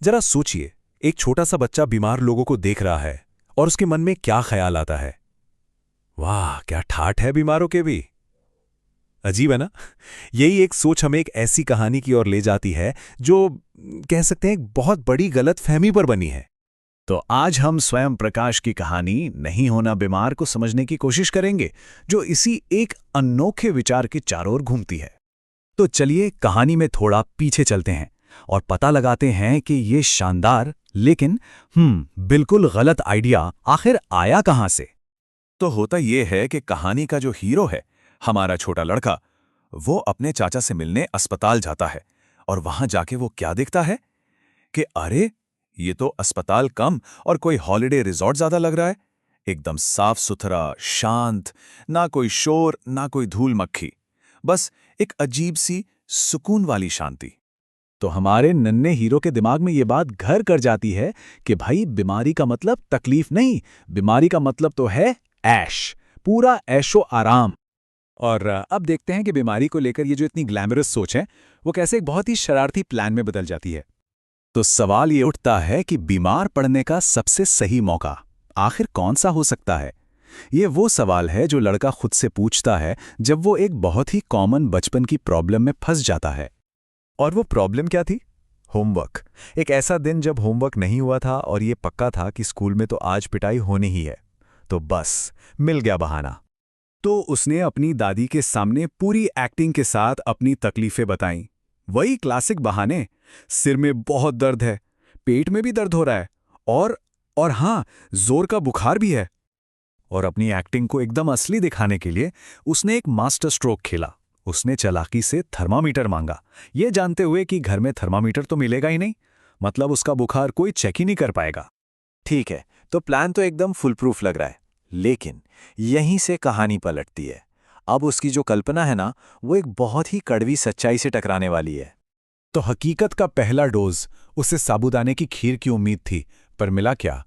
जरा सोचिए, एक छोटा सा बच्चा बीमार लोगों को देख रहा है और उसके मन में क्या ख्याल आता है। वाह, क्या ठाठ है बीमारों के भी। अजीब है ना। यही एक सोच हमें एक ऐसी कहानी की ओर ले जाती है जो कह सकते हैं एक बहुत बड़ी गलत फहमी पर बनी है। तो आज हम स्वयं प्रकाश की कहानी नहीं होना बीमार को समझने की कोशिश करेंगे, जो इसी एक अनोखे विचार के चारों ओर घूमती है। तो चलिए कहानी में थोड़ा पीछे चलते हैं और पता लगाते हैं कि ये शानदार लेकिन बिल्कुल गलत आइडिया आखिर आया कहां से। तो होता यह है कि कहानी का जो हीरो है, हमारा छोटा लड़का, वो अपने चाचा से मिलने अस्पताल जाता है। और वहां जाके वो क्या देखता है कि अरे, ये तो अस्पताल कम और कोई हॉलिडे रिजॉर्ट ज्यादा लग रहा है। एकदम साफ सुथरा, शांत, ना कोई शोर ना कोई धूल मक्खी, बस एक अजीब सी सुकून वाली शांति। तो हमारे नन्हे हीरो के दिमाग में ये बात घर कर जाती है कि भाई बीमारी का मतलब तकलीफ नहीं, बीमारी का मतलब तो है ऐश, पूरा ऐशो आराम। और अब देखते हैं कि बीमारी को लेकर ये जो इतनी ग्लैमरस सोच है वो कैसे एक बहुत ही शरारती प्लान में बदल जाती है। तो सवाल ये उठता है कि बीमार पड़ने का सबसे सही मौका आखिर कौन सा हो सकता है। ये वो सवाल है जो लड़का खुद से पूछता है जब वो एक बहुत ही कॉमन बचपन की प्रॉब्लम में फंस जाता है। और वो प्रॉब्लम क्या थी? होमवर्क। एक ऐसा दिन जब होमवर्क नहीं हुआ था और ये पक्का था कि स्कूल में तो आज पिटाई होनी ही है। तो बस मिल गया बहाना। तो उसने अपनी दादी के सामने पूरी एक्टिंग के साथ अपनी तकलीफें बताईं। वही क्लासिक बहाने, सिर में बहुत दर्द है, पेट में भी दर्द हो रहा है और हाँ, जोर का बुखार भी है। और अपनी एक्टिंग को एकदम असली दिखाने के लिए उसने एक मास्टर स्ट्रोक खेला। उसने चालाकी से थर्मामीटर मांगा, ये जानते हुए कि घर में थर्मामीटर तो मिलेगा ही नहीं, मतलब उसका बुखार कोई चेक ही नहीं कर पाएगा। ठीक है, तो प्लान तो एकदम फुल प्रूफ लग रहा है, लेकिन यहीं से कहानी पलटती है। अब उसकी जो कल्पना है ना, वो एक बहुत ही कड़वी सच्चाई से टकराने वाली है। तो हकीकत का पहला डोज उसे साबूदाने की खीर की उम्मीद थी, पर मिला क्या?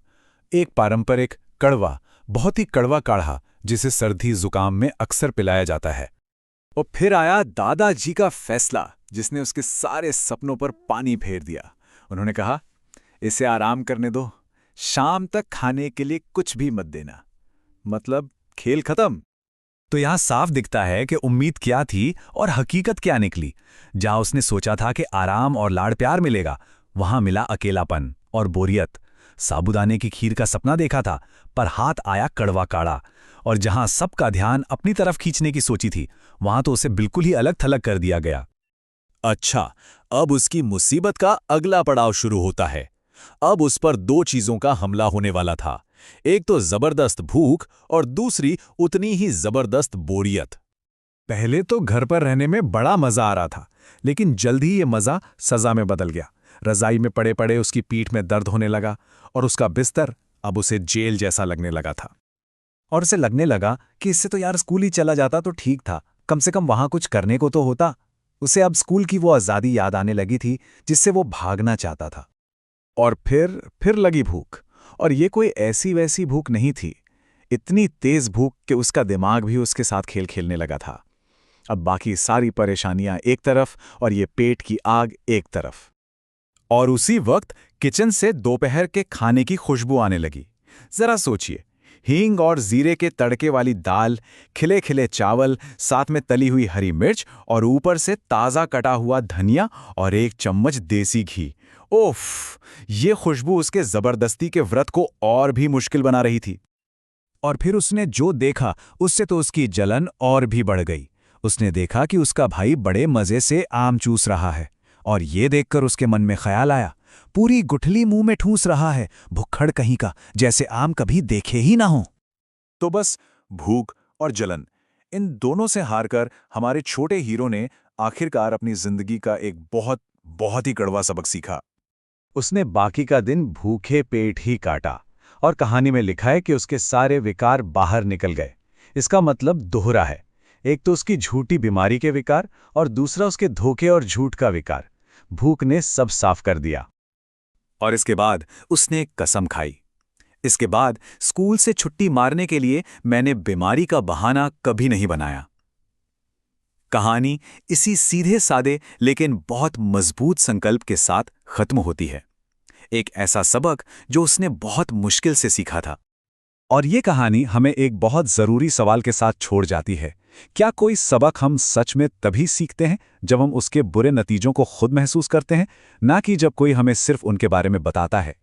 एक पारंपरिक कड़वा, बहुत ही कड़वा काढ़ा जिसे सर्दी जुकाम में अक्सर पिलाया जाता है। और फिर आया दादाजी का फैसला, जिसने उसके सारे सपनों पर पानी फेर दिया। उन्होंने कहा, इसे आराम करने दो, शाम तक खाने के लिए कुछ भी मत देना। मतलब खेल खत्म। तो यहां साफ दिखता है कि उम्मीद क्या थी और हकीकत क्या निकली। जहां उसने सोचा था कि आराम और लाड़ प्यार मिलेगा, वहां मिला अकेलापन और बोरियत। साबूदाने की खीर का सपना देखा था, पर हाथ आया कड़वा काढ़ा। और जहां सबका ध्यान अपनी तरफ खींचने की सोची थी, वहां तो उसे बिल्कुल ही अलग थलग कर दिया गया। अच्छा, अब उसकी मुसीबत का अगला पड़ाव शुरू होता है। अब उस पर दो चीजों का हमला होने वाला था। एक तो जबरदस्त भूख और दूसरी उतनी ही जबरदस्त बोरियत। पहले तो घर पर रहने में बड़ा मजा आ रहा था, लेकिन जल्द ही ये मजा सजा में बदल गया। रजाई में पड़े पड़े उसकी पीठ में दर्द होने लगा और उसका बिस्तर अब उसे जेल जैसा लगने लगा था। और उसे लगने लगा कि इससे तो यार स्कूल ही चला जाता तो ठीक था, कम से कम वहां कुछ करने को तो होता। उसे अब स्कूल की वो आज़ादी याद आने लगी थी जिससे वो भागना चाहता था। और फिर लगी भूख, और ये कोई ऐसी वैसी भूख नहीं थी। इतनी तेज भूख कि उसका दिमाग भी उसके साथ खेल खेलने लगा था। अब बाकी सारी परेशानियां एक तरफ और ये पेट की आग एक तरफ। और उसी वक्त किचन से दोपहर के खाने की खुशबू आने लगी। जरा सोचिए, हींग और जीरे के तड़के वाली दाल, खिले खिले चावल, साथ में तली हुई हरी मिर्च और ऊपर से ताज़ा कटा हुआ धनिया और एक चम्मच देसी घी। ओफ, ये खुशबू उसके जबरदस्ती के व्रत को और भी मुश्किल बना रही थी। और फिर उसने जो देखा उससे तो उसकी जलन और भी बढ़ गई। उसने देखा कि उसका भाई बड़े मजे से आम चूस रहा है, और ये देखकर उसके मन में ख्याल आया, पूरी गुठली मुंह में ठूस रहा है, भुक्खड़ कहीं का, जैसे आम कभी देखे ही ना हो। तो बस भूख और जलन, इन दोनों से हारकर हमारे छोटे हीरो ने आखिरकार अपनी जिंदगी का एक बहुत बहुत ही कड़वा सबक सीखा। उसने बाकी का दिन भूखे पेट ही काटा, और कहानी में लिखा है कि उसके सारे विकार बाहर निकल गए। इसका मतलब दोहरा है, एक तो उसकी झूठी बीमारी के विकार और दूसरा उसके धोखे और झूठ का विकार। भूख ने सब साफ कर दिया। और इसके बाद उसने एक कसम खाई, इसके बाद स्कूल से छुट्टी मारने के लिए मैंने बीमारी का बहाना कभी नहीं बनाया। कहानी इसी सीधे सादे लेकिन बहुत मजबूत संकल्प के साथ खत्म होती है। एक ऐसा सबक जो उसने बहुत मुश्किल से सीखा था। और ये कहानी हमें एक बहुत ज़रूरी सवाल के साथ छोड़ जाती है। क्या कोई सबक हम सच में तभी सीखते हैं जब हम उसके बुरे नतीजों को खुद महसूस करते हैं, ना कि जब कोई हमें सिर्फ उनके बारे में बताता है?